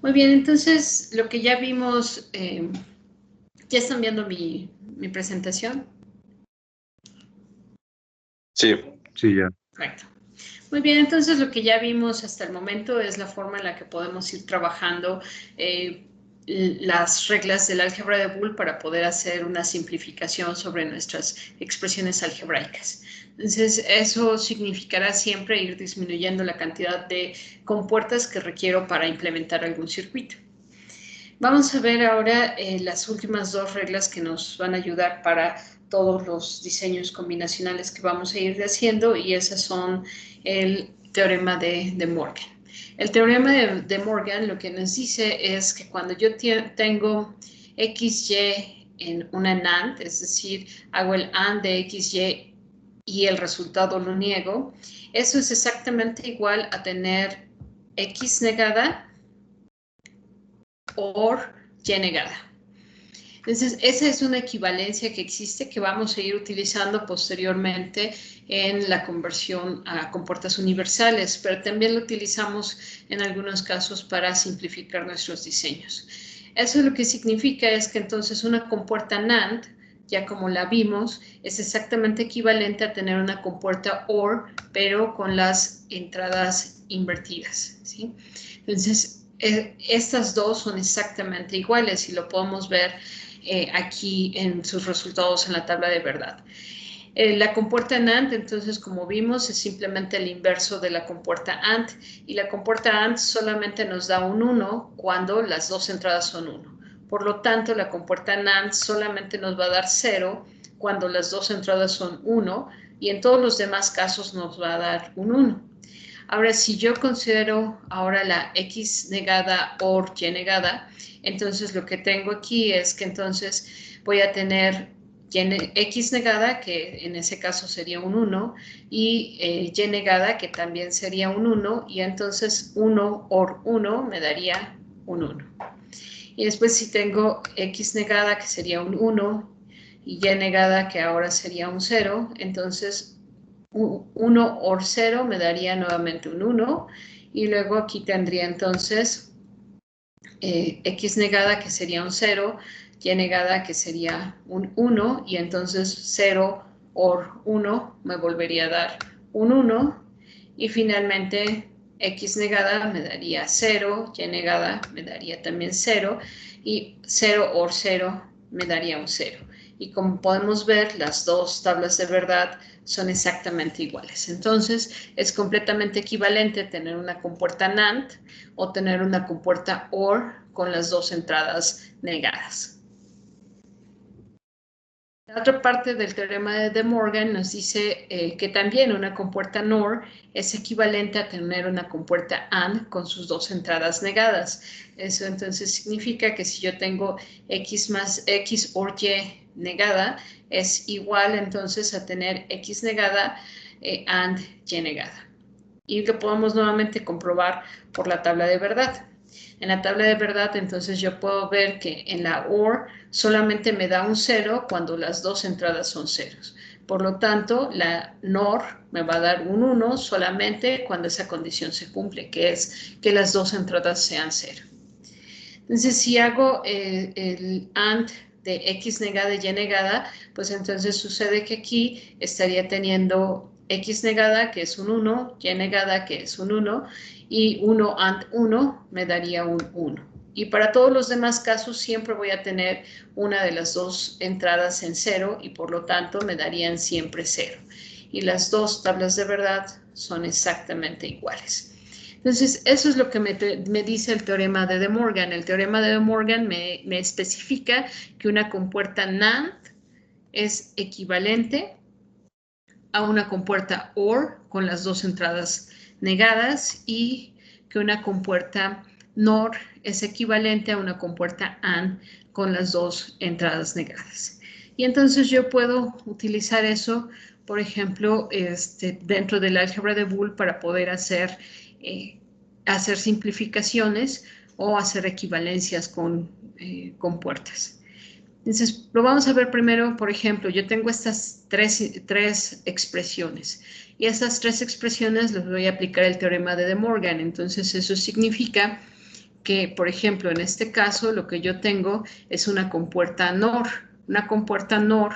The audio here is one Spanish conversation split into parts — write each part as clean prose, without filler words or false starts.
Muy bien, entonces lo que ya vimos, ¿ya están viendo mi presentación? Sí. Sí, ya. Correcto. Muy bien, entonces lo que ya vimos hasta el momento es la forma en la que podemos ir trabajando las reglas del álgebra de Boole para poder hacer una simplificación sobre nuestras expresiones algebraicas. Entonces, eso significará siempre ir disminuyendo la cantidad de compuertas que requiero para implementar algún circuito. Vamos a ver ahora las últimas dos reglas que nos van a ayudar para todos los diseños combinacionales que vamos a ir haciendo, y esas son el teorema de Morgan. El teorema de Morgan lo que nos dice es que cuando yo tengo XY en una NAND, es decir, hago el AND de XY y el resultado lo niego, eso es exactamente igual a tener X negada or Y negada. Entonces, esa es una equivalencia que existe que vamos a ir utilizando posteriormente en la conversión a compuertas universales, pero también lo utilizamos en algunos casos para simplificar nuestros diseños. Eso lo que significa es que entonces una compuerta NAND, ya como la vimos, es exactamente equivalente a tener una compuerta OR, pero con las entradas invertidas, ¿sí? Entonces, estas dos son exactamente iguales y lo podemos ver aquí en sus resultados en la tabla de verdad. La compuerta NAND, entonces, como vimos, es simplemente el inverso de la compuerta AND, y la compuerta AND solamente nos da un 1 cuando las dos entradas son 1. Por lo tanto, la compuerta NAND solamente nos va a dar 0 cuando las dos entradas son 1, y en todos los demás casos nos va a dar un 1. Ahora, si yo considero ahora la X negada or Y negada, entonces lo que tengo aquí es que entonces voy a tener X negada, que en ese caso sería un 1, y Y negada, que también sería un 1, y entonces 1 or 1 me daría un 1. Y después si tengo X negada, que sería un 1, y Y negada, que ahora sería un 0, entonces 1 or 0 me daría nuevamente un 1, y luego aquí tendría entonces X negada, que sería un 0, Y negada, que sería un 1, y entonces 0 or 1 me volvería a dar un 1, y finalmente X negada me daría 0, Y negada me daría también 0, y 0 or 0 me daría un 0. Y como podemos ver, las dos tablas de verdad son exactamente iguales. Entonces, es completamente equivalente tener una compuerta NAND o tener una compuerta OR con las dos entradas negadas. La otra parte del teorema de De Morgan nos dice que también una compuerta NOR es equivalente a tener una compuerta AND con sus dos entradas negadas. Eso entonces significa que si yo tengo X más X or Y negada, es igual entonces a tener X negada AND Y negada. Y lo podemos nuevamente comprobar por la tabla de verdad. En la tabla de verdad, entonces yo puedo ver que en la OR solamente me da un 0 cuando las dos entradas son ceros. Por lo tanto, la NOR me va a dar un 1 solamente cuando esa condición se cumple, que es que las dos entradas sean 0. Entonces, si hago el AND de X negada y Y negada, pues entonces sucede que aquí estaría teniendo X negada, que es un 1, Y negada, que es un 1, y 1 AND 1 me daría un 1. Y para todos los demás casos siempre voy a tener una de las dos entradas en 0, y por lo tanto me darían siempre 0. Y las dos tablas de verdad son exactamente iguales. Entonces, eso es lo que me dice el teorema de De Morgan. El teorema de De Morgan me especifica que una compuerta NAND es equivalente a una compuerta OR con las dos entradas negadas, y que una compuerta NOR es equivalente a una compuerta AND con las dos entradas negadas. Y entonces yo puedo utilizar eso, por ejemplo, dentro del álgebra de Boole para poder hacer simplificaciones o hacer equivalencias con puertas. Entonces, lo vamos a ver primero, por ejemplo, yo tengo estas tres expresiones, y estas tres expresiones les voy a aplicar el teorema de De Morgan. Entonces, eso significa que, por ejemplo, en este caso, lo que yo tengo es una compuerta NOR. Una compuerta NOR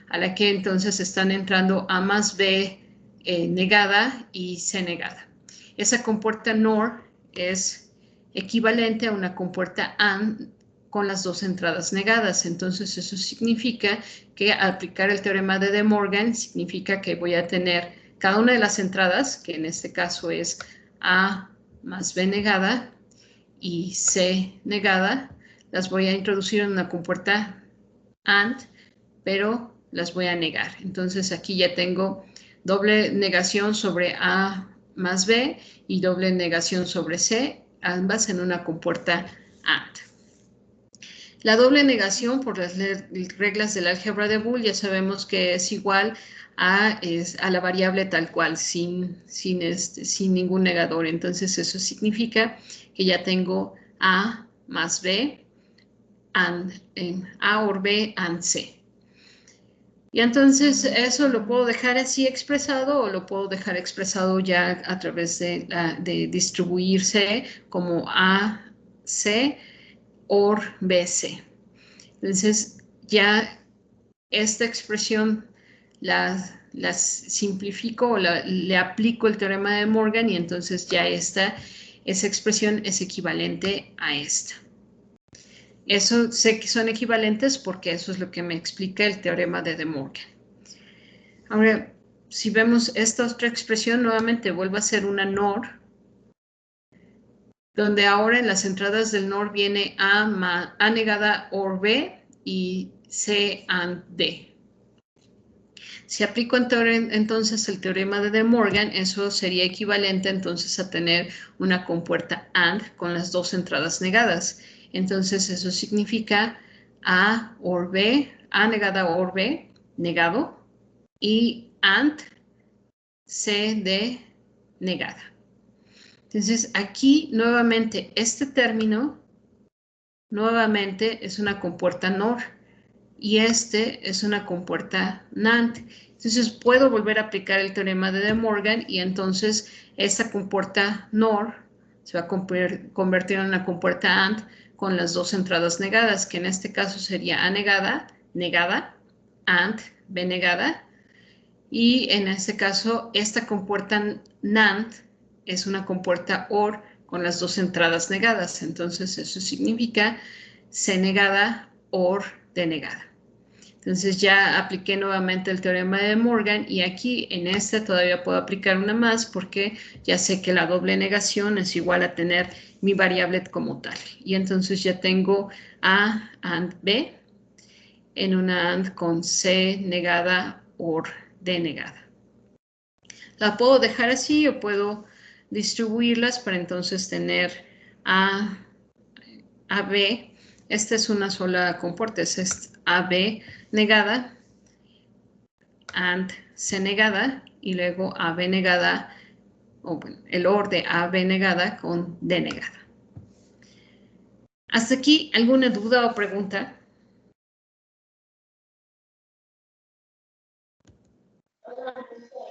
a la que entonces están entrando A más B negada y C negada. Esa compuerta NOR es equivalente a una compuerta AND con las dos entradas negadas. Entonces, eso significa que al aplicar el teorema de De Morgan, significa que voy a tener cada una de las entradas, que en este caso es A más B negada y C negada, las voy a introducir en una compuerta AND, pero las voy a negar. Entonces, aquí ya tengo doble negación sobre A más B y doble negación sobre C, ambas en una compuerta AND. La doble negación por las reglas del álgebra de Boole ya sabemos que es igual a la variable tal cual, sin ningún negador. Entonces eso significa que ya tengo A más B, and, A or B and C. Y entonces eso lo puedo dejar así expresado o lo puedo dejar expresado ya a través de distribuirse como AC or BC. Entonces ya esta expresión la simplifico o le aplico el teorema de Morgan y entonces ya esa expresión es equivalente a esta. Eso sé que son equivalentes porque eso es lo que me explica el teorema de De Morgan. Ahora, si vemos esta otra expresión, nuevamente vuelve a ser una NOR, donde ahora en las entradas del NOR viene A negada OR B y C and D. Si aplico entonces el teorema de De Morgan, eso sería equivalente entonces a tener una compuerta AND con las dos entradas negadas. Entonces eso significa A OR B, A negada OR B, negado, y AND C D negada. Entonces aquí nuevamente este término nuevamente es una compuerta NOR y este es una compuerta NAND. Entonces puedo volver a aplicar el teorema de De Morgan y entonces esta compuerta NOR se va a convertir en una compuerta AND con las dos entradas negadas, que en este caso sería A negada, negada, AND, B negada, y en este caso esta compuerta NAND es una compuerta OR con las dos entradas negadas. Entonces eso significa C negada, OR, D negada. Entonces ya apliqué nuevamente el teorema de Morgan y aquí en este todavía puedo aplicar una más porque ya sé que la doble negación es igual a tener mi variable como tal. Y entonces ya tengo A and B en una AND con C negada OR D negada. La puedo dejar así o puedo distribuirlas para entonces tener A, B. Esta es una sola compuerta, es AB negada, AND C negada, y luego AB negada, o bueno, el OR de AB negada con D negada. ¿Hasta aquí alguna duda o pregunta?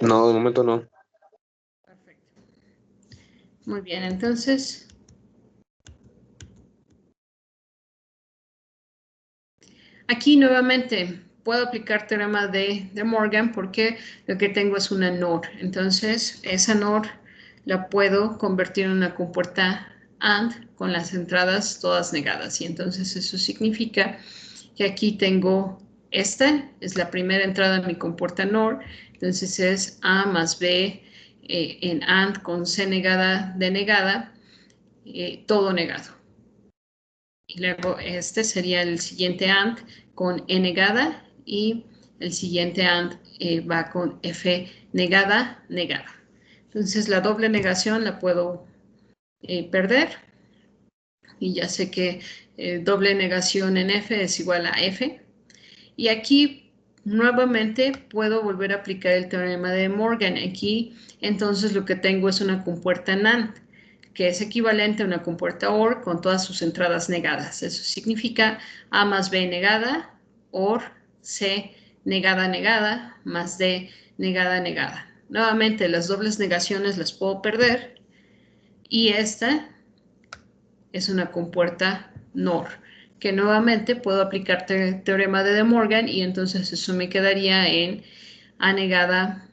No, de momento no. Perfecto. Muy bien, entonces aquí nuevamente puedo aplicar teorema de Morgan porque lo que tengo es una NOR. Entonces, esa NOR la puedo convertir en una compuerta AND con las entradas todas negadas. Y entonces eso significa que aquí tengo esta, es la primera entrada de mi compuerta NOR. Entonces es A más B en AND con C negada, D negada, todo negado. Y luego este sería el siguiente AND con E negada y el siguiente AND va con F negada, negada. Entonces la doble negación la puedo perder y ya sé que doble negación en F es igual a F. Y aquí nuevamente puedo volver a aplicar el teorema de Morgan. Aquí entonces lo que tengo es una compuerta NAND, que es equivalente a una compuerta OR con todas sus entradas negadas. Eso significa A más B negada, OR, C negada, negada, más D negada, negada. Nuevamente las dobles negaciones las puedo perder y esta es una compuerta NOR, que nuevamente puedo aplicar el teorema de De Morgan y entonces eso me quedaría en A negada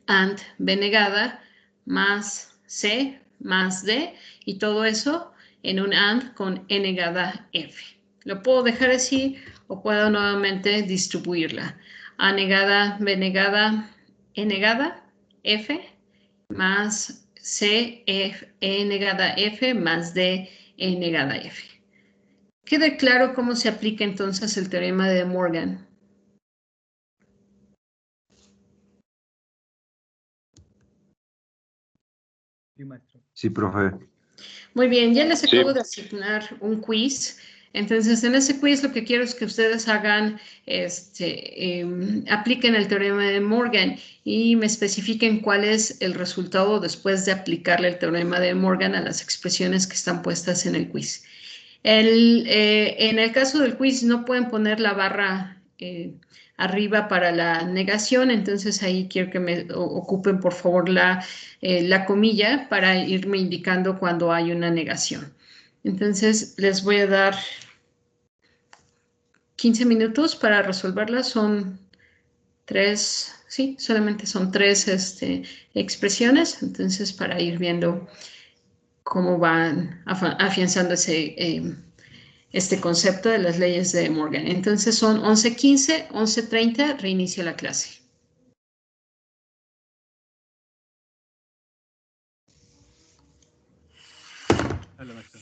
and B negada más C más D y todo eso en un AND con E negada F. Lo puedo dejar así o puedo nuevamente distribuirla. A negada, B negada, E negada, F más C, F, E negada F más D, E negada F. ¿Queda claro cómo se aplica entonces el teorema de De Morgan? Sí, profe. Muy bien, ya les Sí. acabo de asignar un quiz. Entonces, en ese quiz lo que quiero es que ustedes hagan, apliquen el teorema de Morgan y me especifiquen cuál es el resultado después de aplicarle el teorema de Morgan a las expresiones que están puestas en el quiz. En el caso del quiz no pueden poner la barra arriba para la negación, entonces ahí quiero que me ocupen por favor la comilla para irme indicando cuando hay una negación. Entonces les voy a dar 15 minutos para resolverla, son tres, sí, solamente son tres expresiones, entonces para ir viendo cómo van afianzando este concepto de las leyes de Morgan. Entonces son 11:15, 11:30, reinicio la clase. Hola, maestro.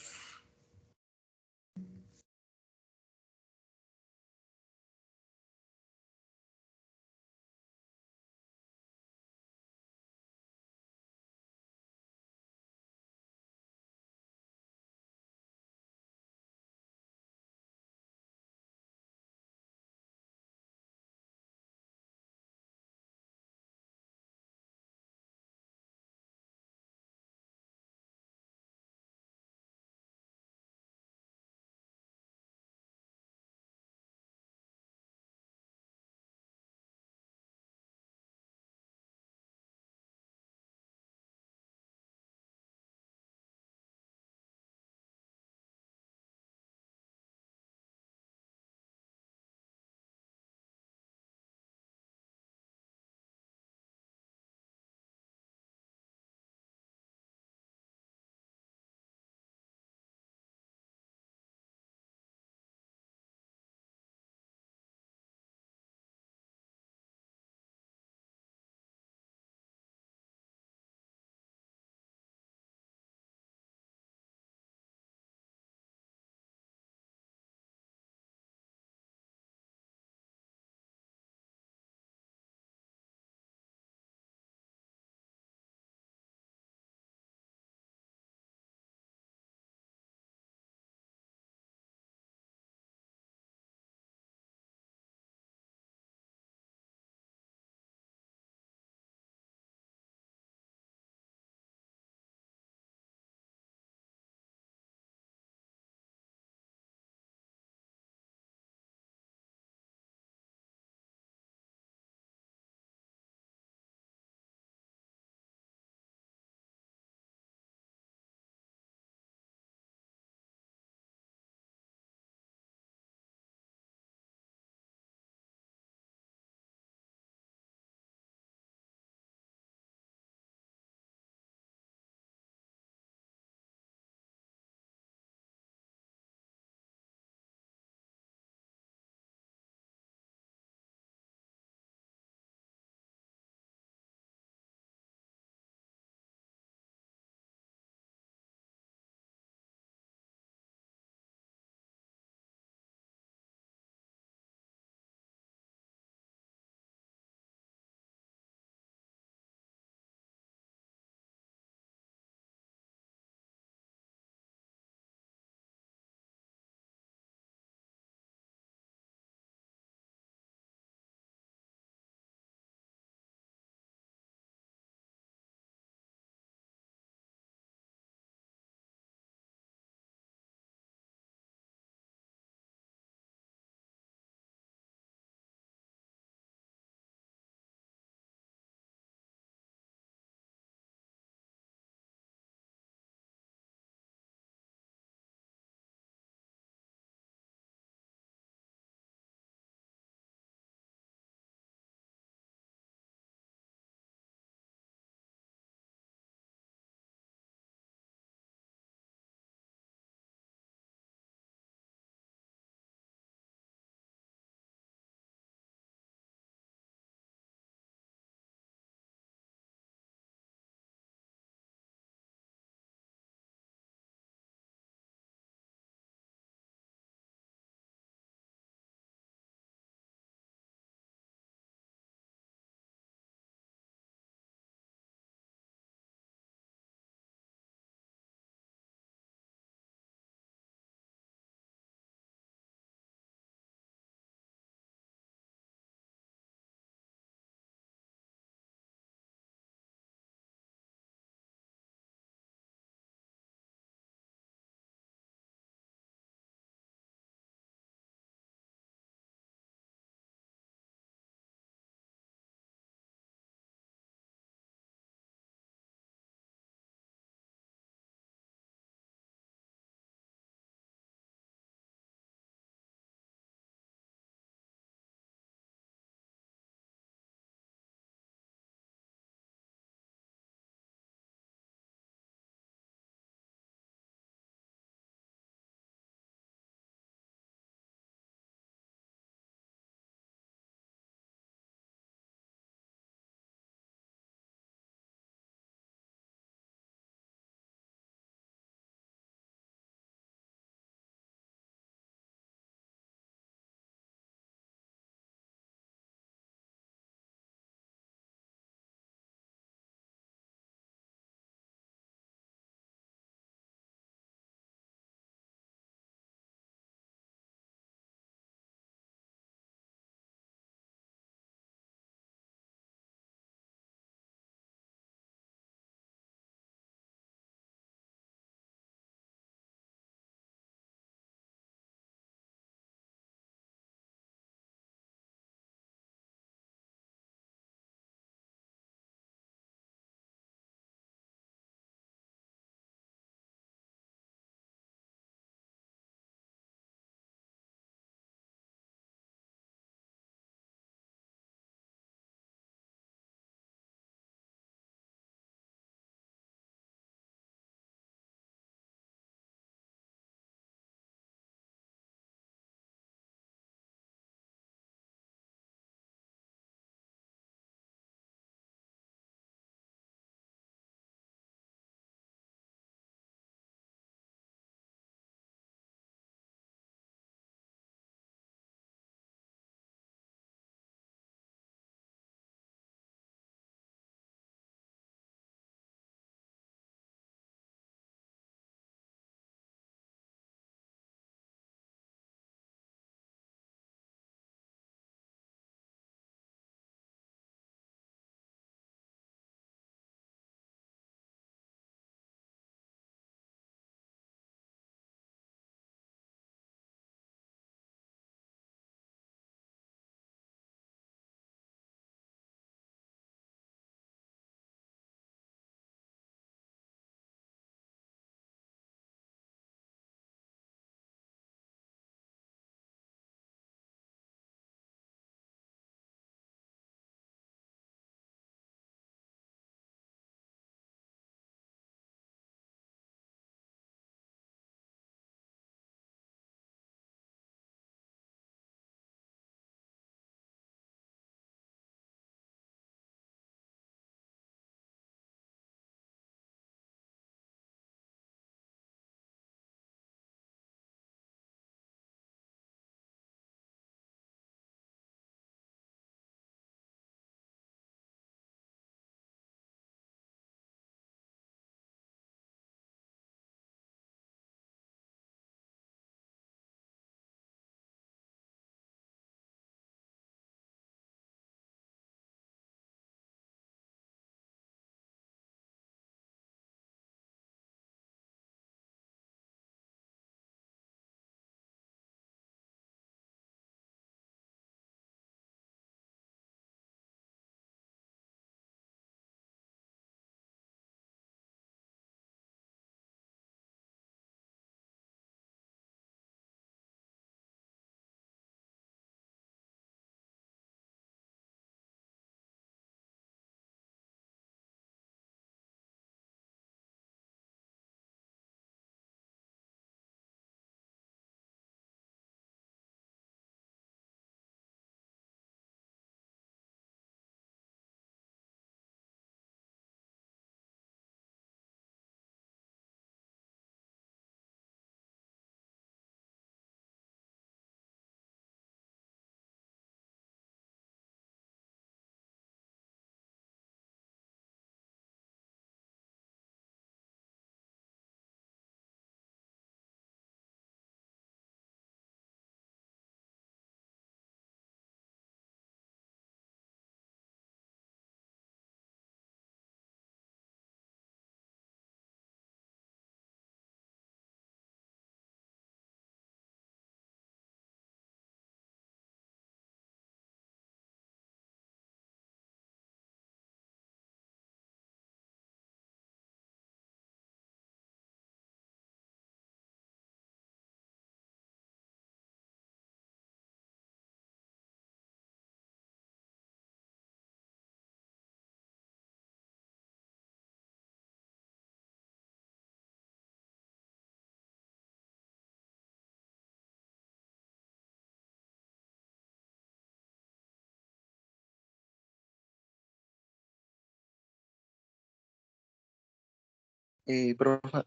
Profe,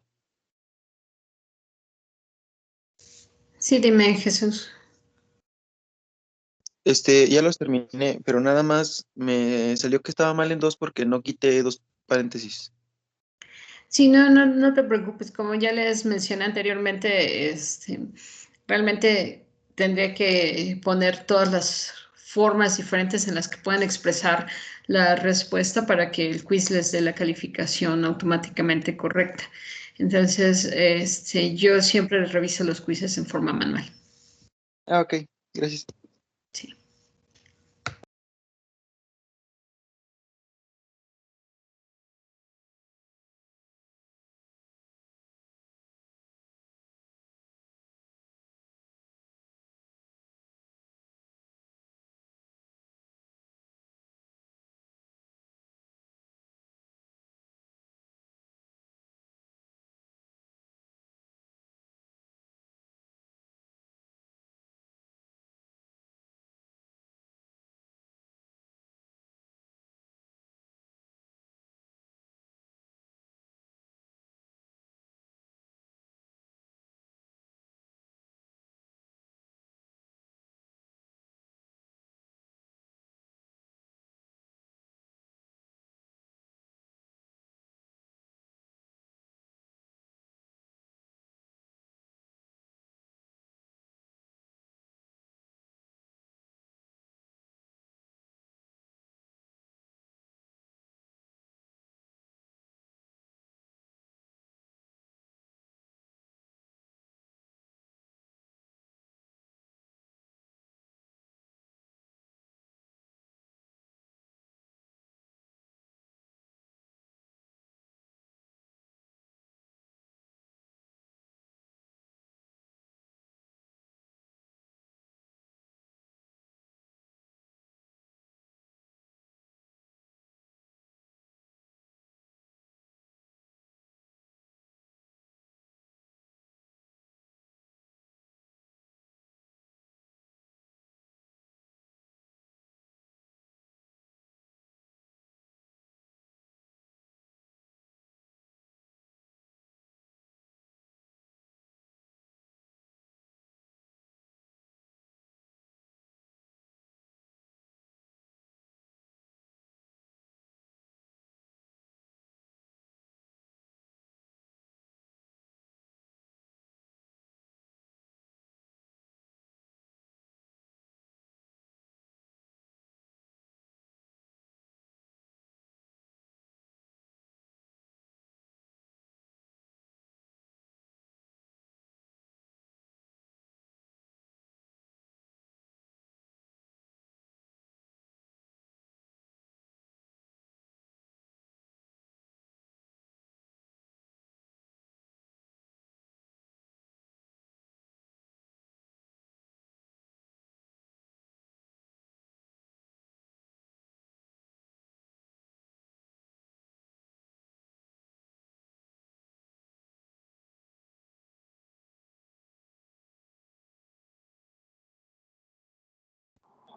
Sí, dime, Jesús. ya los terminé, pero nada más me salió que estaba mal en dos porque no quité dos paréntesis. Sí, no te preocupes, como ya les mencioné anteriormente, realmente tendría que poner todas las formas diferentes en las que puedan expresar la respuesta para que el quiz les dé la calificación automáticamente correcta. Entonces, yo siempre reviso los quizzes en forma manual. Ah, ok, gracias. Sí.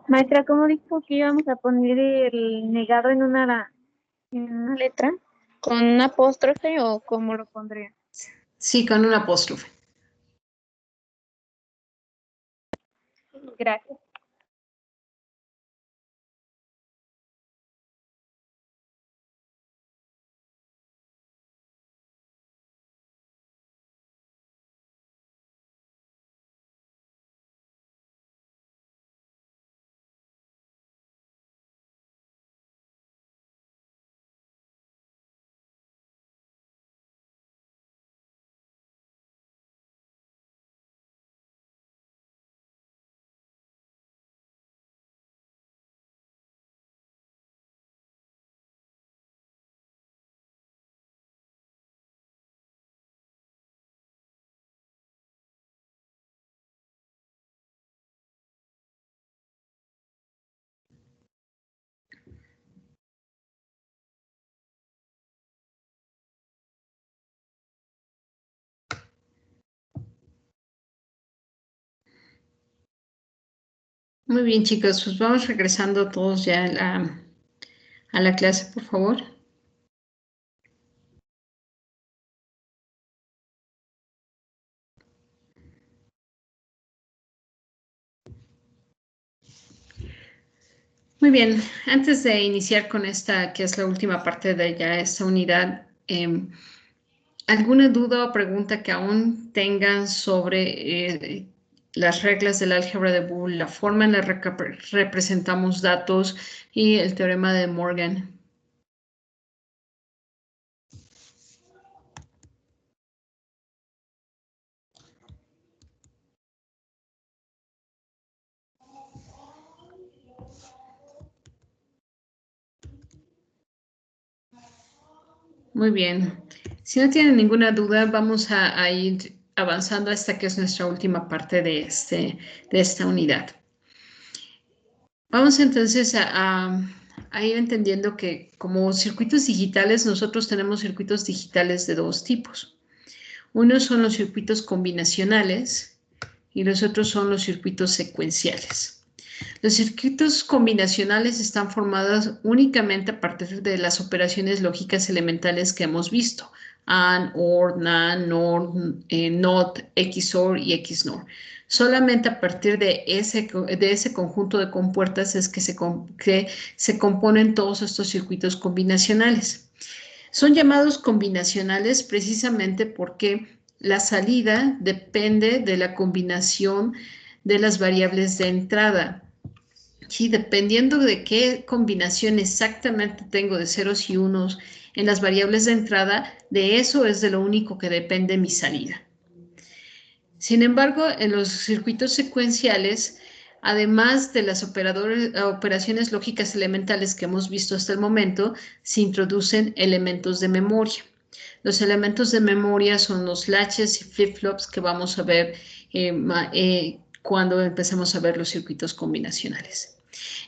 Maestra, ¿cómo dijo que íbamos a poner el negado en una letra? ¿Con un apóstrofe o cómo lo pondría? Sí, con un apóstrofe. Gracias. Muy bien, chicos, pues vamos regresando todos ya a la clase, por favor. Muy bien, antes de iniciar con esta, que es la última parte de ya esta unidad, ¿alguna duda o pregunta que aún tengan sobre las reglas del álgebra de Boole, la forma en la que representamos datos y el teorema de Morgan? Muy bien. Si no tienen ninguna duda, vamos a ir avanzando hasta que es nuestra última parte de esta unidad. Vamos entonces a ir entendiendo que como circuitos digitales, nosotros tenemos circuitos digitales de dos tipos. Unos son los circuitos combinacionales y los otros son los circuitos secuenciales. Los circuitos combinacionales están formados únicamente a partir de las operaciones lógicas elementales que hemos visto. AND, OR, NAND, NOR, NOT, XOR y XNOR. Solamente a partir de ese conjunto de compuertas es que se componen todos estos circuitos combinacionales. Son llamados combinacionales precisamente porque la salida depende de la combinación de las variables de entrada. Sí, dependiendo de qué combinación exactamente tengo de ceros y unos en las variables de entrada, de eso es de lo único que depende mi salida. Sin embargo, en los circuitos secuenciales, además de las operaciones lógicas elementales que hemos visto hasta el momento, se introducen elementos de memoria. Los elementos de memoria son los latches y flip-flops que vamos a ver cuando empecemos a ver los circuitos combinacionales.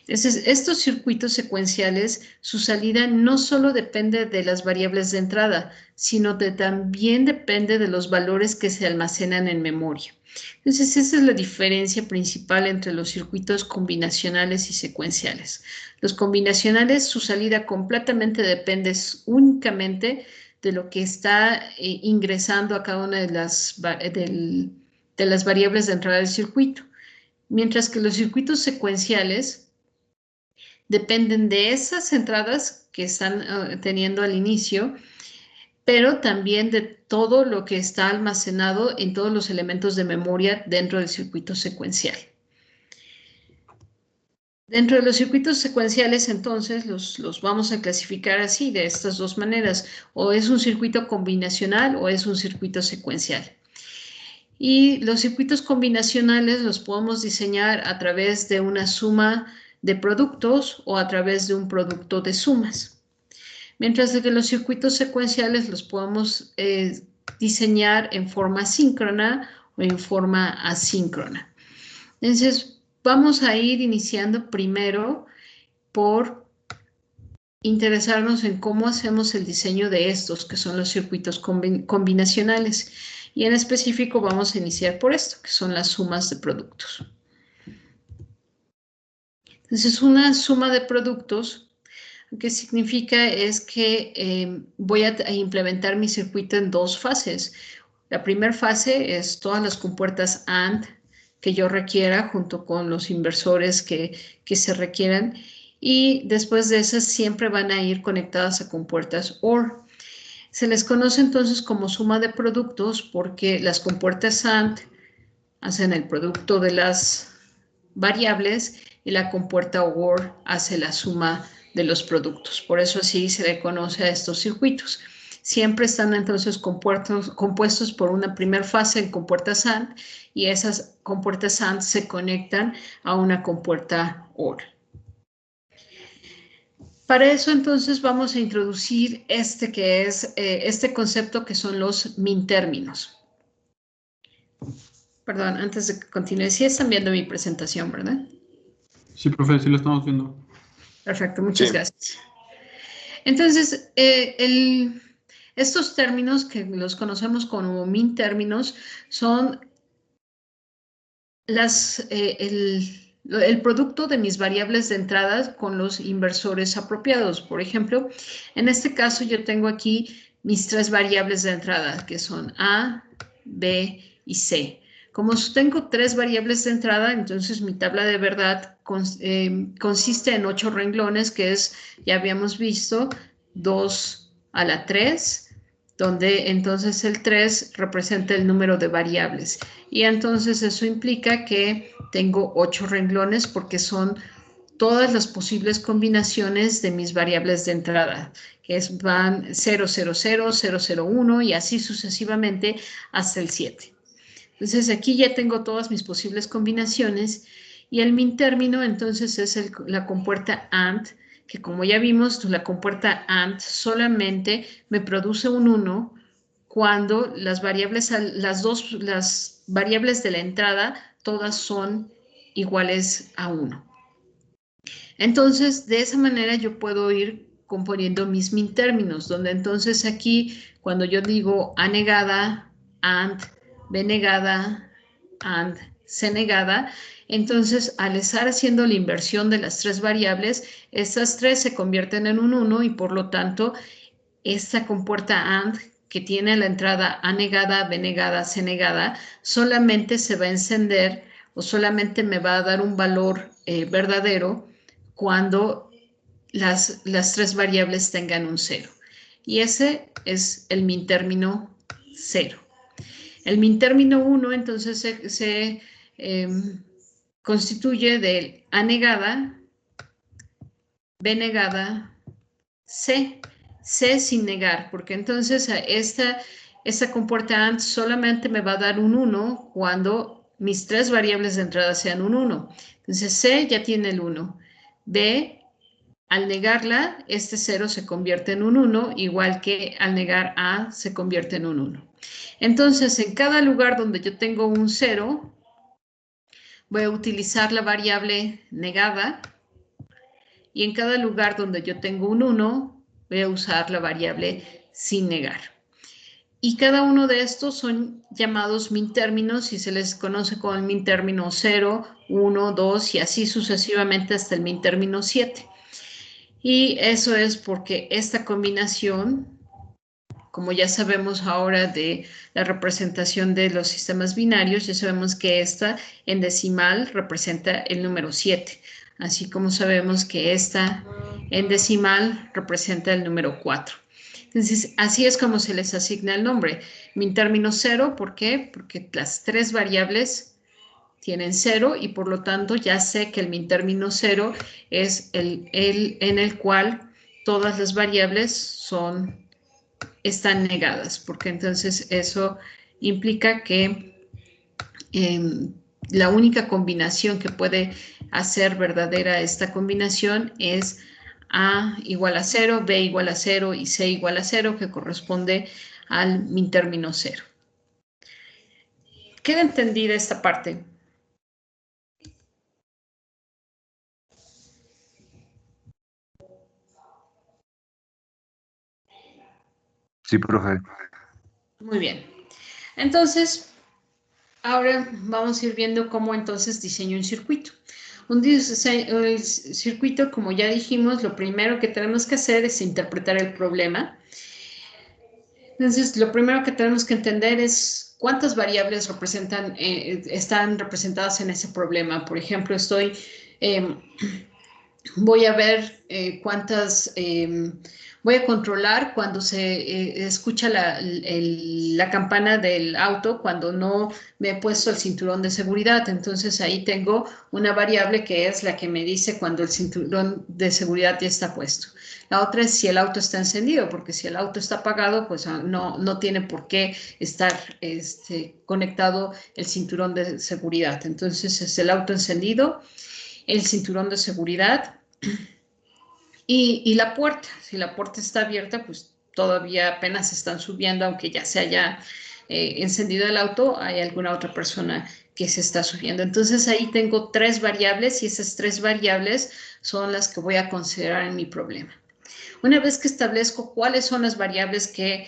Entonces, estos circuitos secuenciales, su salida no solo depende de las variables de entrada, sino que también depende de los valores que se almacenan en memoria. Entonces, esa es la diferencia principal entre los circuitos combinacionales y secuenciales. Los combinacionales, su salida completamente depende únicamente de lo que está ingresando a cada una de las variables de entrada del circuito. Mientras que los circuitos secuenciales dependen de esas entradas que están teniendo al inicio, pero también de todo lo que está almacenado en todos los elementos de memoria dentro del circuito secuencial. Dentro de los circuitos secuenciales, entonces, los vamos a clasificar así, de estas dos maneras. O es un circuito combinacional o es un circuito secuencial. Y los circuitos combinacionales los podemos diseñar a través de una suma de productos o a través de un producto de sumas. Mientras que los circuitos secuenciales los podemos diseñar en forma síncrona o en forma asíncrona. Entonces, vamos a ir iniciando primero por interesarnos en cómo hacemos el diseño de estos, que son los circuitos combinacionales. Y en específico vamos a iniciar por esto, que son las sumas de productos. Entonces, una suma de productos, lo que significa es que voy a implementar mi circuito en dos fases. La primera fase es todas las compuertas AND que yo requiera junto con los inversores que se requieran. Y después de esas siempre van a ir conectadas a compuertas OR. Se les conoce entonces como suma de productos porque las compuertas AND hacen el producto de las variables y la compuerta OR hace la suma de los productos. Por eso así se le conoce a estos circuitos. Siempre están entonces compuestos por una primera fase en compuertas AND y esas compuertas AND se conectan a una compuerta OR. Para eso entonces vamos a introducir este concepto que son los min-términos. Perdón, antes de que continúe, sí están viendo mi presentación, ¿verdad? Sí, profe, sí lo estamos viendo. Perfecto, muchas gracias. Entonces, estos términos que los conocemos como min-términos son el producto de mis variables de entrada con los inversores apropiados. Por ejemplo, en este caso yo tengo aquí mis tres variables de entrada, que son A, B y C. Como tengo 3 variables de entrada, entonces mi tabla de verdad consiste en 8 renglones, que es, ya habíamos visto, 2 a la 3, donde entonces el 3 representa el número de variables. Y entonces eso implica que tengo 8 renglones porque son todas las posibles combinaciones de mis variables de entrada, que van 0, 0, 0, 0, 0, 1 y así sucesivamente hasta el 7. Entonces aquí ya tengo todas mis posibles combinaciones y el min término entonces es la compuerta AND, que como ya vimos, la compuerta AND solamente me produce un 1 cuando las variables de la entrada todas son iguales a 1. Entonces, de esa manera yo puedo ir componiendo mis min términos, donde entonces aquí, cuando yo digo A negada, AND, B negada, AND, C negada, entonces al estar haciendo la inversión de las 3 variables, estas 3 se convierten en un 1 y por lo tanto, esta compuerta AND que tiene la entrada A negada, B negada, C negada, solamente se va a encender o solamente me va a dar un valor verdadero cuando las 3 variables tengan un 0. Y ese es el min término 0. El min término 1 entonces se constituye de A negada, B negada, C sin negar, porque entonces esta compuerta AND solamente me va a dar un 1 cuando mis 3 variables de entrada sean un 1. Entonces C ya tiene el 1. B, al negarla, este 0 se convierte en un 1, igual que al negar A se convierte en un 1. Entonces, en cada lugar donde yo tengo un 0, voy a utilizar la variable negada, y en cada lugar donde yo tengo un 1, voy a usar la variable sin negar. Y cada uno de estos son llamados min términos y se les conoce como el min término 0, 1, 2 y así sucesivamente hasta el min término 7. Y eso es porque esta combinación, como ya sabemos ahora de la representación de los sistemas binarios, ya sabemos que esta en decimal representa el número 7, así como sabemos que esta en decimal representa el número 4. Entonces, así es como se les asigna el nombre. Min término 0, ¿por qué? Porque las 3 variables tienen 0 y por lo tanto ya sé que el min término 0 es el en el cual todas las variables están negadas, porque entonces eso implica que la única combinación que puede hacer verdadera esta combinación es A igual a 0, B igual a 0 y C igual a 0, que corresponde al min término 0. ¿Queda entendida esta parte? Sí, profe. Muy bien. Entonces, ahora vamos a ir viendo cómo entonces diseño un circuito. El circuito, como ya dijimos, lo primero que tenemos que hacer es interpretar el problema. Entonces, lo primero que tenemos que entender es cuántas variables están representadas en ese problema. Por ejemplo, voy a ver voy a controlar cuando se escucha la campana del auto cuando no me he puesto el cinturón de seguridad. Entonces ahí tengo una variable que es la que me dice cuando el cinturón de seguridad ya está puesto. La otra es si el auto está encendido, porque si el auto está apagado, pues no tiene por qué estar conectado el cinturón de seguridad. Entonces es el auto encendido, el cinturón de seguridad y la puerta. Si la puerta está abierta, pues todavía apenas están subiendo, aunque ya se haya encendido el auto, hay alguna otra persona que se está subiendo. Entonces ahí tengo 3 variables y esas 3 variables son las que voy a considerar en mi problema. Una vez que establezco cuáles son las variables que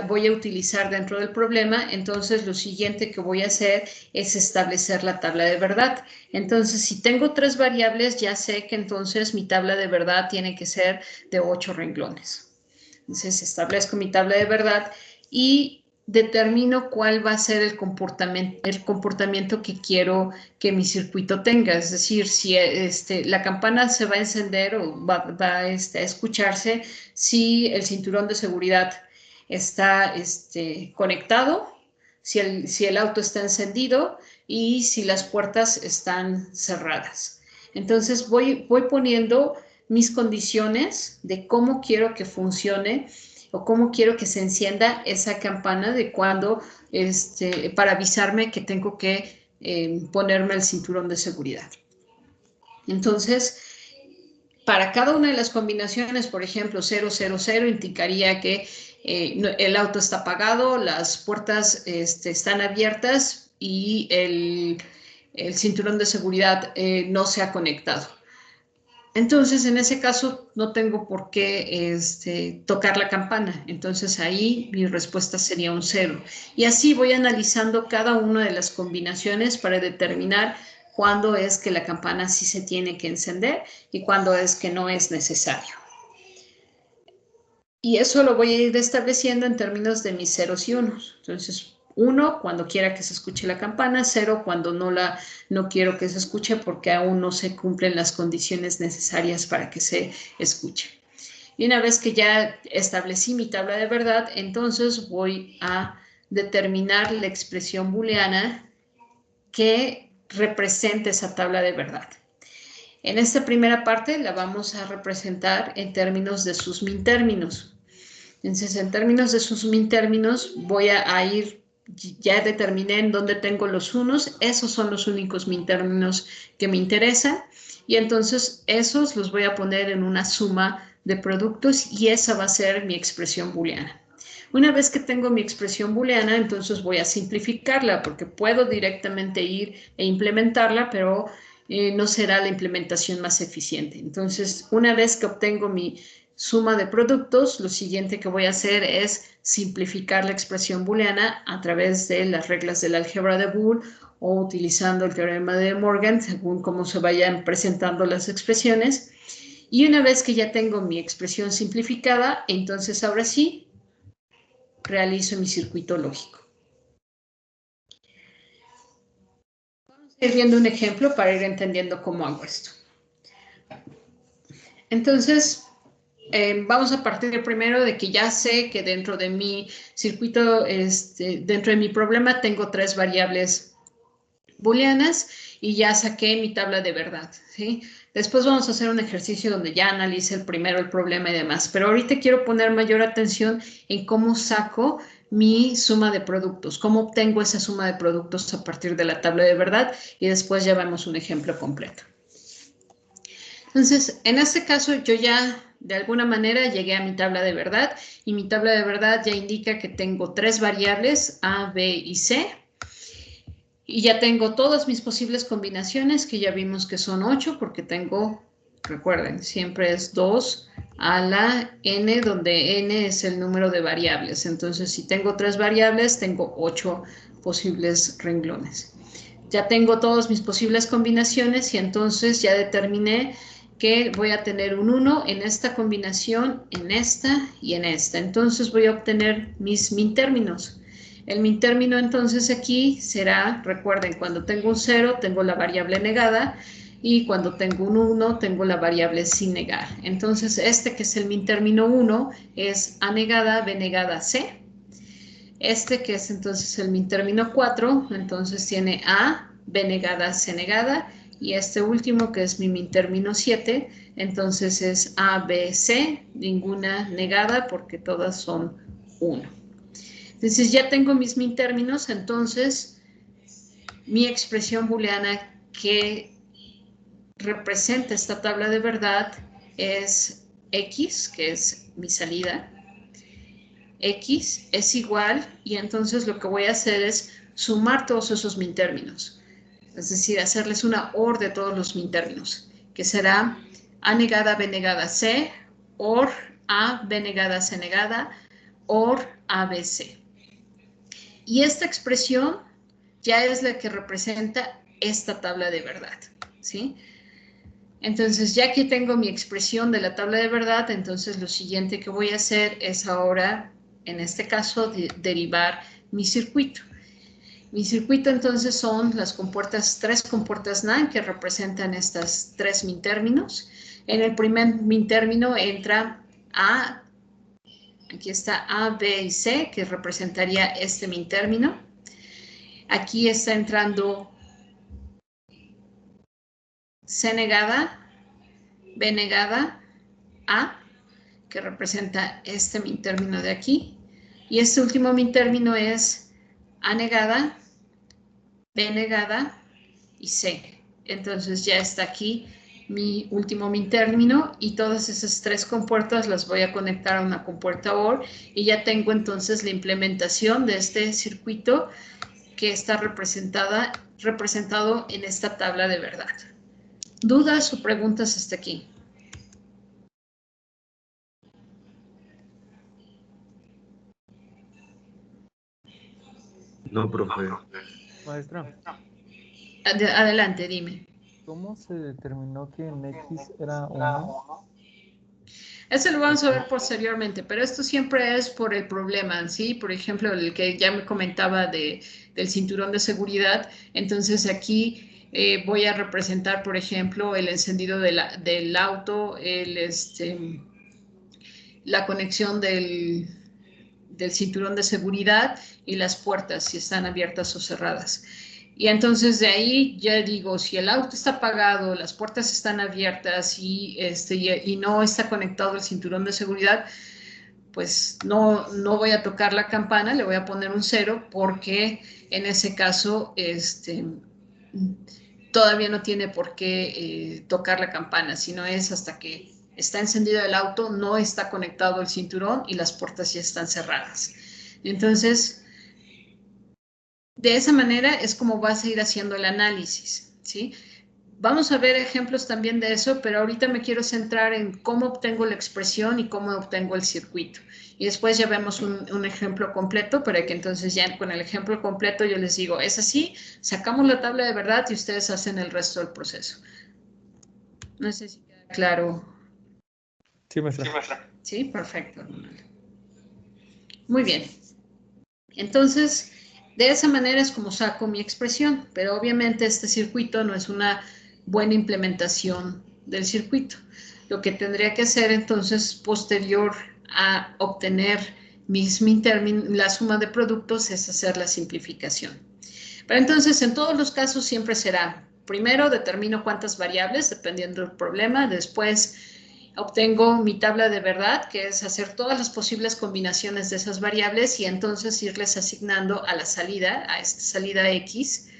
voy a utilizar dentro del problema, entonces lo siguiente que voy a hacer es establecer la tabla de verdad. Entonces, si tengo 3 variables, ya sé que entonces mi tabla de verdad tiene que ser de 8 renglones. Entonces, establezco mi tabla de verdad y determino cuál va a ser el comportamiento que quiero que mi circuito tenga. Es decir, si la campana se va a encender o va a escucharse si el cinturón de seguridad está conectado, si el auto está encendido y si las puertas están cerradas. Entonces voy poniendo mis condiciones de cómo quiero que funcione o cómo quiero que se encienda esa campana de cuando, para avisarme que tengo que ponerme el cinturón de seguridad. Entonces, para cada una de las combinaciones, por ejemplo, 000 indicaría que el auto está apagado, las puertas están abiertas y el cinturón de seguridad no se ha conectado. Entonces, en ese caso, no tengo por qué tocar la campana. Entonces, ahí mi respuesta sería un 0. Y así voy analizando cada una de las combinaciones para determinar cuándo es que la campana sí se tiene que encender y cuándo es que no es necesario. Y eso lo voy a ir estableciendo en términos de mis ceros y unos. Entonces, 1 cuando quiera que se escuche la campana, 0 cuando no quiero que se escuche porque aún no se cumplen las condiciones necesarias para que se escuche. Y una vez que ya establecí mi tabla de verdad, entonces voy a determinar la expresión booleana que represente esa tabla de verdad. En esta primera parte la vamos a representar en términos de sus min-términos. Entonces, en términos de sus min-términos, voy a ir, ya determiné en dónde tengo los unos, esos son los únicos min-términos que me interesan, y entonces esos los voy a poner en una suma de productos y esa va a ser mi expresión booleana. Una vez que tengo mi expresión booleana, entonces voy a simplificarla porque puedo directamente ir e implementarla, pero no será la implementación más eficiente. Entonces, una vez que obtengo mi suma de productos, lo siguiente que voy a hacer es simplificar la expresión booleana a través de las reglas del álgebra de Boole o utilizando el teorema de Morgan, según cómo se vayan presentando las expresiones. Y una vez que ya tengo mi expresión simplificada, entonces ahora sí realizo mi circuito lógico. Vamos a ir viendo un ejemplo para ir entendiendo cómo hago esto. Entonces, vamos a partir primero de que ya sé que dentro de mi circuito, dentro de mi problema, tengo 3 variables booleanas y ya saqué mi tabla de verdad, ¿sí? Después vamos a hacer un ejercicio donde ya analice primero el problema y demás, pero ahorita quiero poner mayor atención en cómo saco mi suma de productos, cómo obtengo esa suma de productos a partir de la tabla de verdad y después ya vemos un ejemplo completo. Entonces, en este caso yo ya de alguna manera llegué a mi tabla de verdad y mi tabla de verdad ya indica que tengo 3 variables, A, B y C. Y ya tengo todas mis posibles combinaciones, que ya vimos que son 8, porque tengo, recuerden, siempre es 2 a la n, donde n es el número de variables. Entonces, si tengo 3 variables, tengo 8 posibles renglones. Ya tengo todas mis posibles combinaciones y entonces ya determiné que voy a tener un 1 en esta combinación, en esta y en esta. Entonces voy a obtener mis min-términos. El min-término entonces aquí será, recuerden, cuando tengo un 0 tengo la variable negada y cuando tengo un 1 tengo la variable sin negar. Entonces que es el min-término 1 es A negada, B negada, C. Que es entonces el min-término 4, entonces tiene A, B negada, C negada. Y este último, que es mi min-término 7, entonces es A, B, C, ninguna negada porque todas son 1. Entonces ya tengo mis min-términos, entonces mi expresión booleana que representa esta tabla de verdad es X, que es mi salida. X es igual y entonces lo que voy a hacer es sumar todos esos min-términos. Es decir, hacerles una OR de todos los min-términos, que será A negada, B negada, C, OR A, B negada, C negada, OR A, B, C. Y esta expresión ya es la que representa esta tabla de verdad, ¿sí? Entonces, ya que tengo mi expresión de la tabla de verdad, entonces lo siguiente que voy a hacer es ahora, en este caso, derivar mi circuito. Mi circuito entonces son las compuertas, 3 compuertas NAND que representan estas 3 min-términos. En el primer min-término entra A, aquí está A, B y C, que representaría este min-término. Aquí está entrando C negada, B negada, A, que representa este min-término de aquí. Y este último min-término es A negada, B negada y C. Entonces ya está aquí mi último min-término y todas esas 3 compuertas las voy a conectar a una compuerta OR y ya tengo entonces la implementación de este circuito que está representado en esta tabla de verdad. ¿Dudas o preguntas hasta aquí? No, profe. Maestra, Adelante, dime. ¿cómo se determinó que en X era 1? Eso lo vamos a ver posteriormente, pero esto siempre es por el problema, ¿sí? Por ejemplo, el que ya me comentaba del cinturón de seguridad. Entonces aquí voy a representar, por ejemplo, el encendido del auto, la conexión del cinturón de seguridad y las puertas, si están abiertas o cerradas. Y entonces de ahí ya digo, si el auto está apagado, las puertas están abiertas y no está conectado el cinturón de seguridad, pues no voy a tocar la campana, le voy a poner un 0 porque en ese caso todavía no tiene por qué tocar la campana, sino es hasta que está encendido el auto, no está conectado el cinturón y las puertas ya están cerradas. Entonces, de esa manera es como vas a ir haciendo el análisis, ¿sí? Vamos a ver ejemplos también de eso, pero ahorita me quiero centrar en cómo obtengo la expresión y cómo obtengo el circuito. Y después ya vemos un ejemplo completo para que entonces ya con el ejemplo completo yo les digo, es así, sacamos la tabla de verdad y ustedes hacen el resto del proceso. No sé si queda claro. Sí, maestra. Sí, perfecto. Muy bien. Entonces, de esa manera es como saco mi expresión, pero obviamente este circuito no es una buena implementación del circuito. Lo que tendría que hacer entonces, posterior a obtener la suma de productos, es hacer la simplificación. Pero entonces, en todos los casos siempre será, primero determino cuántas variables, dependiendo del problema, después obtengo mi tabla de verdad, que es hacer todas las posibles combinaciones de esas variables y entonces irles asignando a la salida, a esta salida X,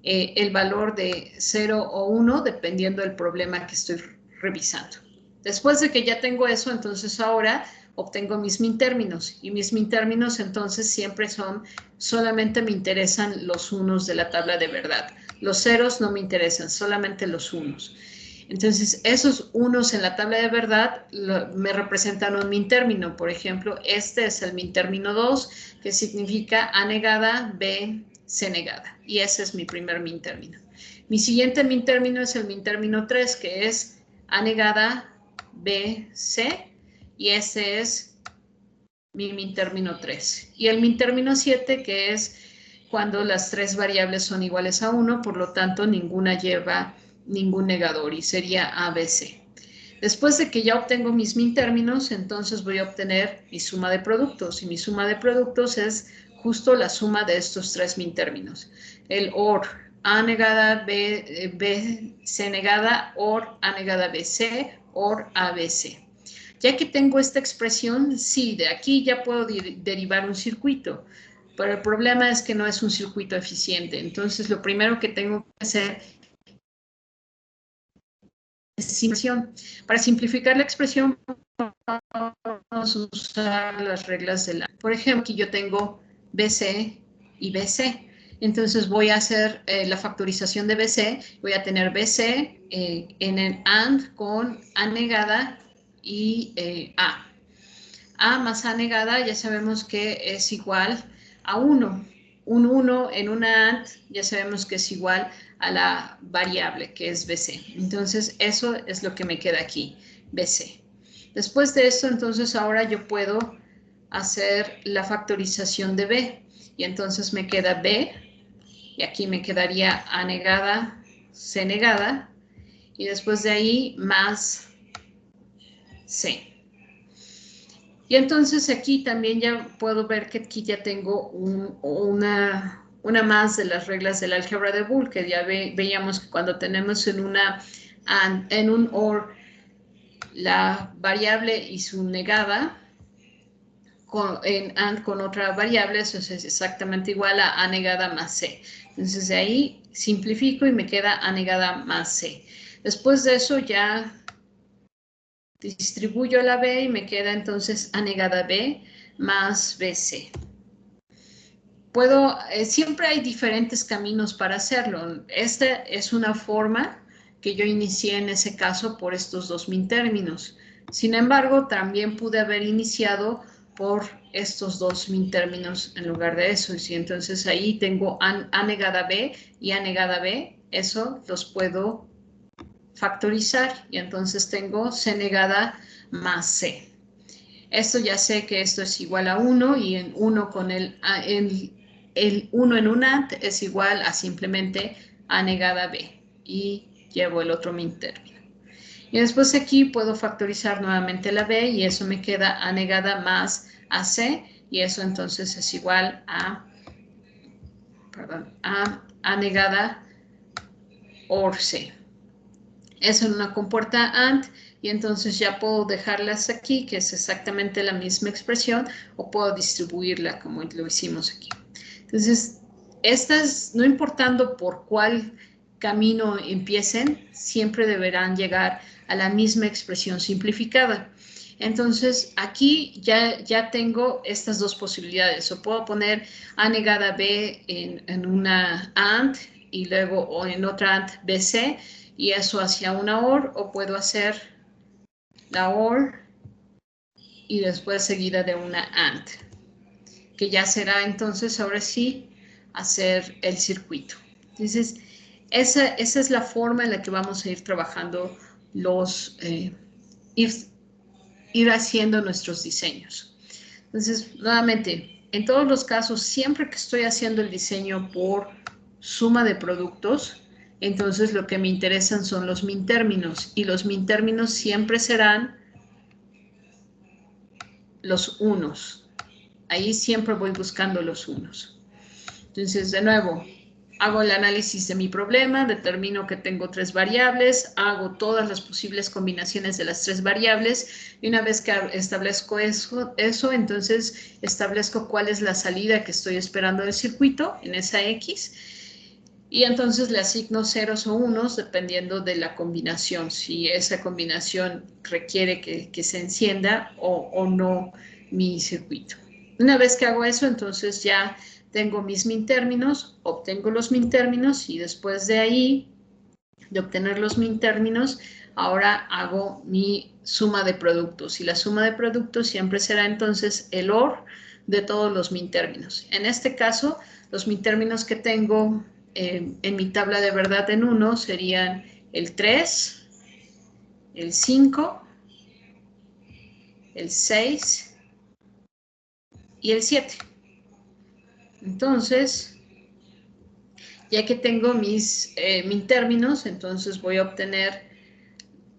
el valor de 0 o 1, dependiendo del problema que estoy revisando. Después de que ya tengo eso, entonces ahora obtengo mis min-términos y mis min-términos entonces siempre solamente me interesan los unos de la tabla de verdad. Los ceros no me interesan, solamente los unos. Entonces, esos unos en la tabla de verdad me representan un min-término. Por ejemplo, este es el min-término 2, que significa A negada, B, C negada. Y ese es mi primer min-término. Mi siguiente min-término es el min-término 3, que es A negada, B, C. Y ese es mi min-término 3. Y el min-término 7, que es cuando las 3 variables son iguales a 1, por lo tanto, ninguna lleva ningún negador y sería ABC. Después de que ya obtengo mis min-términos, entonces voy a obtener mi suma de productos y mi suma de productos es justo la suma de estos 3 min-términos. El OR A negada, B, C negada, OR A negada, BC, OR ABC. Ya que tengo esta expresión, sí, de aquí ya puedo derivar un circuito, pero el problema es que no es un circuito eficiente. Entonces, lo primero que tengo que hacer para simplificar la expresión, vamos a usar las reglas de Por ejemplo, aquí yo tengo BC y BC. Entonces voy a hacer la factorización de BC. Voy a tener BC en el AND con A negada y A. A más A negada ya sabemos que es igual a 1. Un 1 en una AND ya sabemos que es igual a la variable que es BC. Entonces, eso es lo que me queda aquí, BC. Después de esto, entonces, ahora yo puedo hacer la factorización de B. y entonces me queda B, y aquí me quedaría A negada, C negada, y después de ahí más C. Y entonces aquí también ya puedo ver que aquí ya tengo una más de las reglas del álgebra de Boole, que ya veíamos que cuando tenemos en un OR la variable y su negada, en AND con otra variable, eso es exactamente igual a negada más C. Entonces de ahí simplifico y me queda A negada más C. Después de eso ya distribuyo la B y me queda entonces A negada B más BC. Siempre hay diferentes caminos para hacerlo. Esta es una forma que yo inicié en ese caso por estos dos min términos. Sin embargo, también pude haber iniciado por estos dos min términos en lugar de eso. Y entonces ahí tengo A negada B y A negada B. Eso los puedo factorizar. Y entonces tengo C negada más C. Esto ya sé que esto es igual a 1 y en 1 con el 1 en un AND es igual a simplemente A negada B y llevo el otro min término. Y después aquí puedo factorizar nuevamente la B y eso me queda A negada más AC y eso entonces es igual a A negada OR C. Eso en una compuerta AND y entonces ya puedo dejarlas aquí, que es exactamente la misma expresión, o puedo distribuirla como lo hicimos aquí. Entonces, estas, no importando por cuál camino empiecen, siempre deberán llegar a la misma expresión simplificada. Entonces, aquí ya tengo estas dos posibilidades. O puedo poner A negada B en una AND y luego o en otra AND BC, y eso hacia una OR, o puedo hacer la OR y después seguida de una AND, que ya será entonces ahora sí hacer el circuito. Entonces, esa es la forma en la que vamos a ir trabajando ir haciendo nuestros diseños. Entonces, nuevamente, en todos los casos, siempre que estoy haciendo el diseño por suma de productos, entonces lo que me interesan son los min términos, y los min términos siempre serán los unos. Ahí siempre voy buscando los unos. Entonces, de nuevo, hago el análisis de mi problema, determino que tengo 3 variables, hago todas las posibles combinaciones de las 3 variables, y una vez que establezco eso, entonces establezco cuál es la salida que estoy esperando del circuito en esa X, y entonces le asigno ceros o unos dependiendo de la combinación, si esa combinación requiere que se encienda o no mi circuito. Una vez que hago eso, entonces ya tengo mis min términos, obtengo los min términos y después de ahí, de obtener los min términos, ahora hago mi suma de productos, y la suma de productos siempre será entonces el OR de todos los min términos. En este caso, los min términos que tengo en mi tabla de verdad en 1 serían el 3, el 5, el 6 y el 7. Entonces, ya que tengo mis min términos, entonces voy a obtener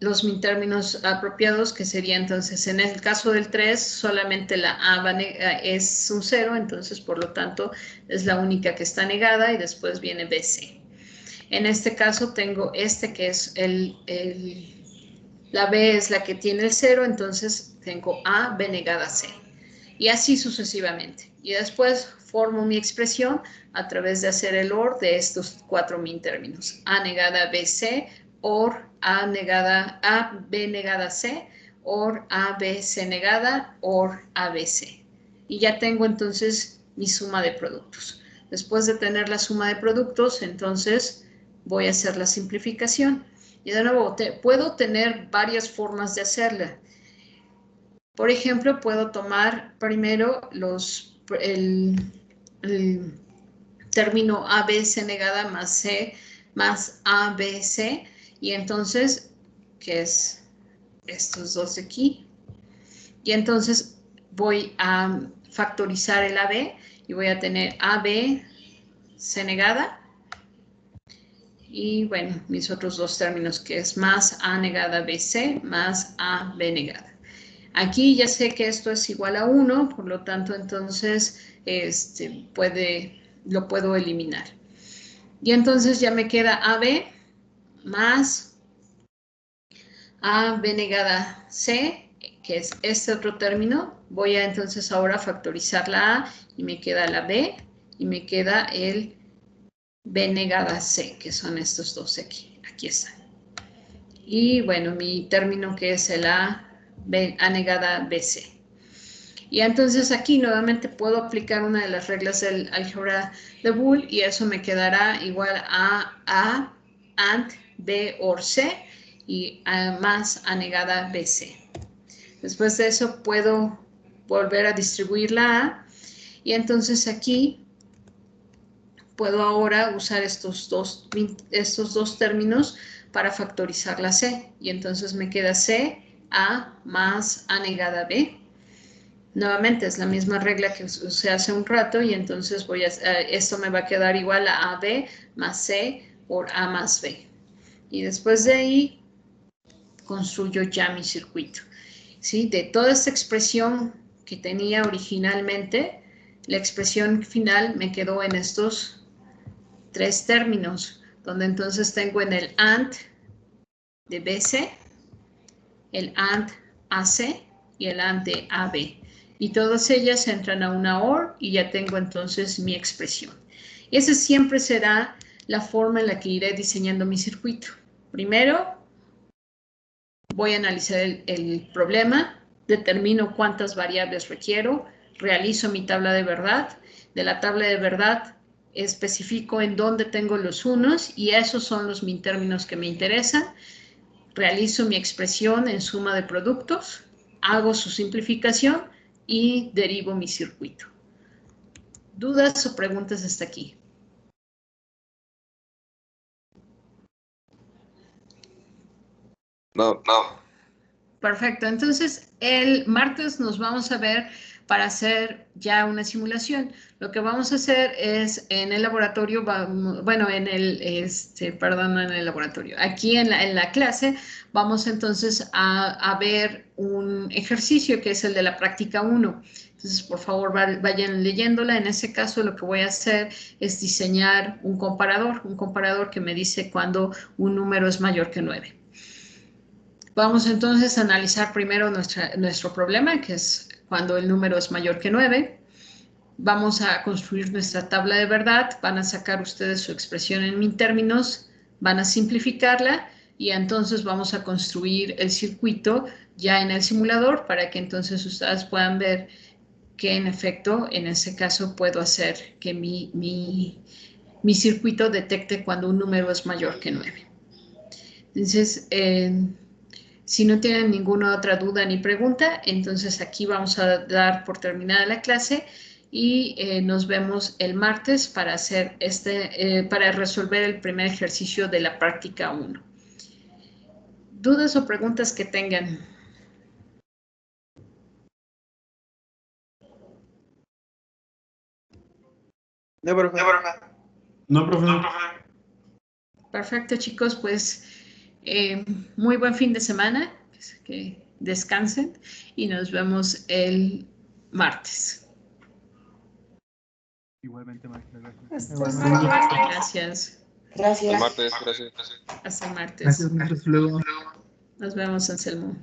los min términos apropiados, que sería entonces, en el caso del 3, solamente la A es un 0, entonces por lo tanto es la única que está negada, y después viene BC. En este caso tengo este que es la B es la que tiene el 0, entonces tengo A, B negada, C. Y así sucesivamente. Y después formo mi expresión a través de hacer el OR de estos 4 min términos. A negada BC, OR A negada A, B negada C, OR A, B, C negada, OR A, B, C. Y ya tengo entonces mi suma de productos. Después de tener la suma de productos, entonces voy a hacer la simplificación. Y de nuevo, puedo tener varias formas de hacerla. Por ejemplo, puedo tomar primero el término ABC negada más C más ABC, y entonces, que es estos dos de aquí, y entonces voy a factorizar el AB, y voy a tener AB, C negada. Y bueno, mis otros dos términos que es más A negada BC más AB negada. Aquí ya sé que esto es igual a 1, por lo tanto entonces lo puedo eliminar. Y entonces ya me queda AB más AB negada C, que es este otro término. Voy a entonces ahora factorizar la A y me queda la B y me queda el B negada C, que son estos dos aquí están. Y bueno, mi término que es el A negada BC. Y entonces aquí nuevamente puedo aplicar una de las reglas del álgebra de Boole y eso me quedará igual a AND B or C y A más A negada BC. Después de eso puedo volver a distribuir la A y entonces aquí puedo ahora usar estos dos términos para factorizar la C. Y entonces me queda C, A más A negada B. Nuevamente es la misma regla que usé hace un rato y entonces esto me va a quedar igual a AB más C por A más B. Y después de ahí construyo ya mi circuito. ¿Sí? De toda esta expresión que tenía originalmente, la expresión final me quedó en estos tres términos, donde entonces tengo en el AND de BC, el AND AC y el AND de AB. Y todas ellas entran a una OR y ya tengo entonces mi expresión. Y esa siempre será la forma en la que iré diseñando mi circuito. Primero, voy a analizar el problema, determino cuántas variables requiero, realizo mi tabla de verdad. De la tabla de verdad especifico en dónde tengo los unos y esos son los términos que me interesan. Realizo mi expresión en suma de productos, hago su simplificación y derivo mi circuito. ¿Dudas o preguntas hasta aquí? No. Perfecto, entonces el martes nos vamos a ver para hacer ya una simulación. Lo que vamos a hacer es en el laboratorio, aquí en la clase vamos entonces a ver un ejercicio que es el de la práctica 1. Entonces, por favor, vayan leyéndola. En ese caso, lo que voy a hacer es diseñar un comparador que me dice cuando un número es mayor que 9. Vamos entonces a analizar primero nuestro problema, que es cuando el número es mayor que 9. Vamos a construir nuestra tabla de verdad, van a sacar ustedes su expresión en términos, van a simplificarla y entonces vamos a construir el circuito ya en el simulador para que entonces ustedes puedan ver que en efecto, en ese caso, puedo hacer que mi circuito detecte cuando un número es mayor que 9. Entonces, si no tienen ninguna otra duda ni pregunta, entonces aquí vamos a dar por terminada la clase y nos vemos el martes para hacer para resolver el primer ejercicio de la práctica 1. ¿Dudas o preguntas que tengan? No, profe. No, profe. Perfecto, chicos, pues muy buen fin de semana, que descansen y nos vemos el martes. Igualmente, maestra, gracias. Hasta Igualmente. el martes. Gracias. Gracias. El martes, gracias. Hasta el martes. Gracias, maestra. Hasta luego. Nos vemos, Anselmo.